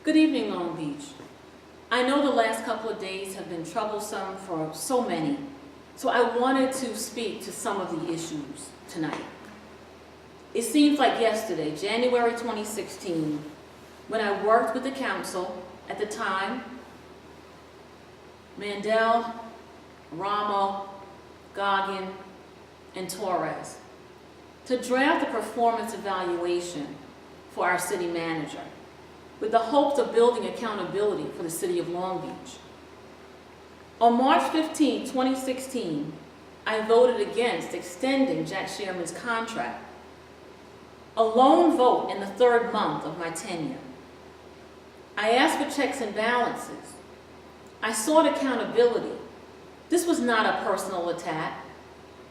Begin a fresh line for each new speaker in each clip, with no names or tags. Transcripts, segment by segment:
Good evening, Long Beach. I know the last couple of days have been troublesome for so many, so I wanted to speak to some of the issues tonight. It seems like yesterday, January 2016, when I worked with the council at the time, Mandel, Ramo, Goggin, and Torres, to draft a performance evaluation for our city manager, with the hopes of building accountability for the city of Long Beach. On March 15, 2016, I voted against extending Jack Sherman's contract, a lone vote in the third month of my tenure. I asked for checks and balances. I sought accountability. This was not a personal attack,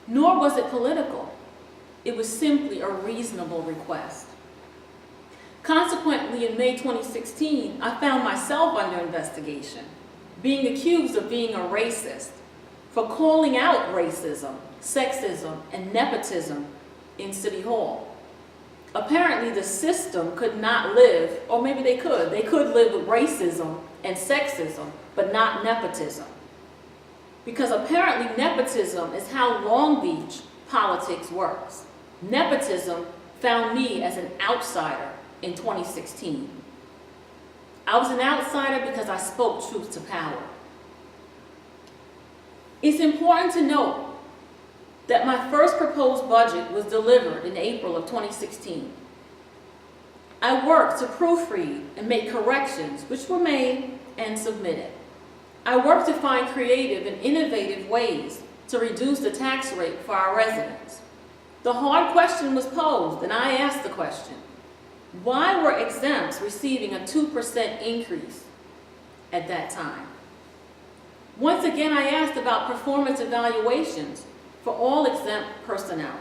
nor was it political. It was simply a reasonable request. Consequently, in May 2016, I found myself under investigation, being accused of being a racist for calling out racism, sexism, and nepotism in City Hall. Apparently, the system could not live, or maybe they could live with racism and sexism, but not nepotism. Because apparently nepotism is how Long Beach politics works. Nepotism found me as an outsider in 2016. I was an outsider because I spoke truth to power. It's important to note that my first proposed budget was delivered in April of 2016. I worked to proofread and make corrections, which were made and submitted. I worked to find creative and innovative ways to reduce the tax rate for our residents. The hard question was posed, and I asked the question: why were exempts receiving a 2% increase at that time? Once again, I asked about performance evaluations for all exempt personnel.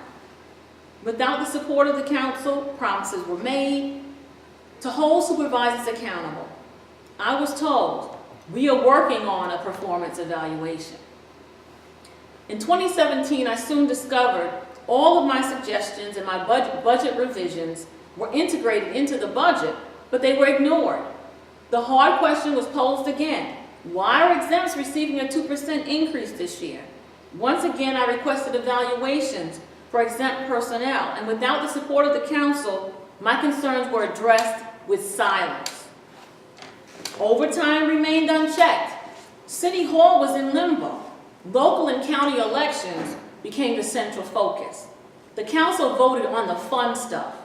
Without the support of the council, promises were made to hold supervisors accountable. I was told, we are working on a performance evaluation. In 2017, I soon discovered all of my suggestions and my budget revisions were integrated into the budget, but they were ignored. The hard question was posed again: why are exempts receiving a 2% increase this year? Once again, I requested evaluations for exempt personnel, and without the support of the council, my concerns were addressed with silence. Overtime remained unchecked. City Hall was in limbo. Local and county elections became the central focus. The council voted on the fun stuff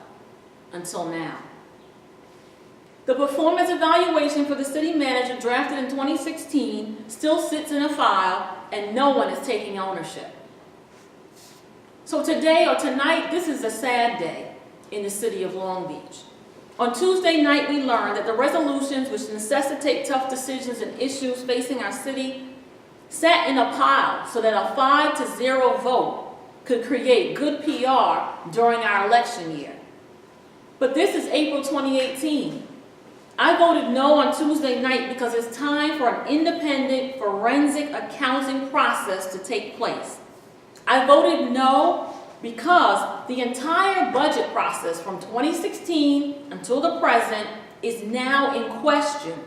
until now. The performance evaluation for the city manager drafted in 2016 still sits in a file, and no one is taking ownership. So today or tonight, this is a sad day in the city of Long Beach. On Tuesday night, we learned that the resolutions which necessitate tough decisions and issues facing our city sat in a pile so that a 5-0 vote could create good PR during our election year. But this is April 2018. I voted no on Tuesday night because it's time for an independent forensic accounting process to take place. I voted no because the entire budget process from 2016 until the present is now in question.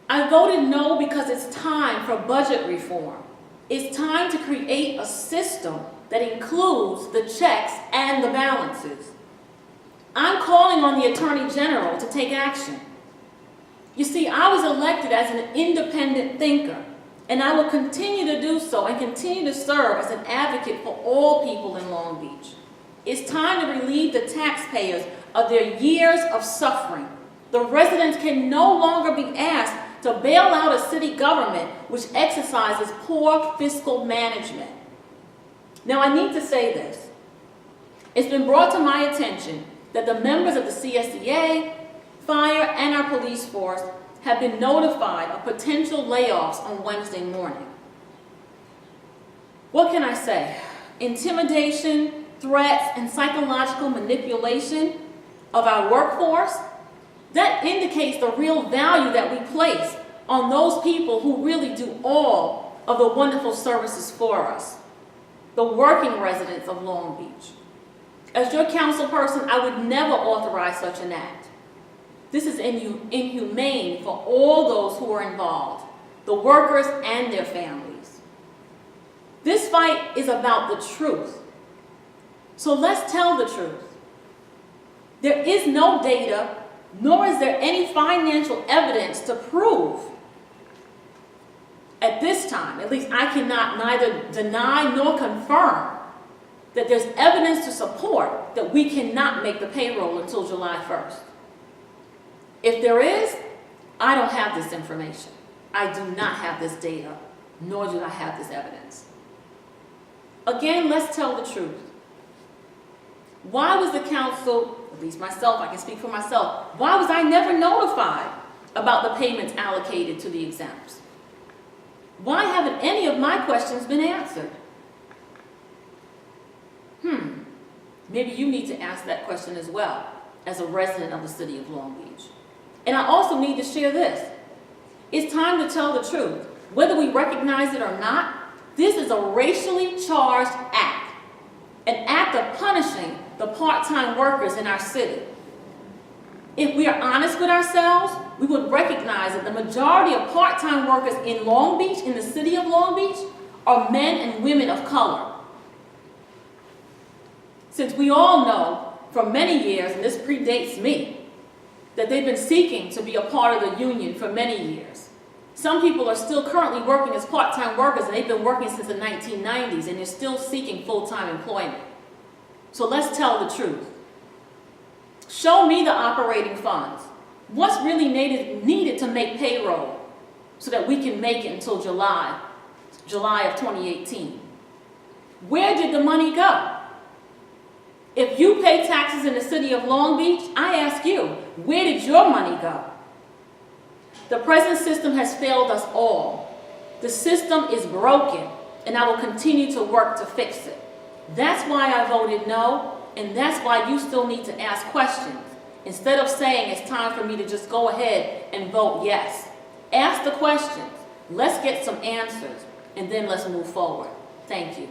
I voted no because it's time for budget reform. It's time to create a system that includes the checks and the balances. I'm calling on the Attorney General to take action. You see, I was elected as an independent thinker, and I will continue to do so and continue to serve as an advocate for all people in Long Beach. It's time to relieve the taxpayers of their years of suffering. The residents can no longer be asked to bail out a city government which exercises poor fiscal management. Now, I need to say this. It's been brought to my attention that the members of the CSEA, fire, and our police force have been notified of potential layoffs on Wednesday morning. What can I say? Intimidation, threats, and psychological manipulation of our workforce, that indicates the real value that we place on those people who really do all of the wonderful services for us, the working residents of Long Beach. As your council person, I would never authorize such an act. This is inhumane for all those who are involved, the workers and their families. This fight is about the truth. So let's tell the truth. There is no data, nor is there any financial evidence to prove. At this time, at least I cannot neither deny nor confirm that there's evidence to support that we cannot make the payroll until July 1st. If there is, I don't have this information. I do not have this data, nor do I have this evidence. Again, let's tell the truth. Why was the council, at least myself, I can speak for myself, why was I never notified about the payments allocated to the exempts? Why haven't any of my questions been answered? Maybe you need to ask that question as well, as a resident of the city of Long Beach. And I also need to share this. It's time to tell the truth. Whether we recognize it or not, this is a racially charged act, an act of punishing the part-time workers in our city. If we are honest with ourselves, we would recognize that the majority of part-time workers in Long Beach, in the city of Long Beach, are men and women of color. Since we all know for many years, and this predates me, that they've been seeking to be a part of the union for many years. Some people are still currently working as part-time workers, and they've been working since the 1990s, and they're still seeking full-time employment. So let's tell the truth. Show me the operating funds. What's really needed to make payroll so that we can make it until July of 2018? Where did the money go? If you pay taxes in the city of Long Beach, I ask you, where did your money go? The present system has failed us all. The system is broken, and I will continue to work to fix it. That's why I voted no, and that's why you still need to ask questions, instead of saying it's time for me to just go ahead and vote yes. Ask the questions, let's get some answers, and then let's move forward. Thank you.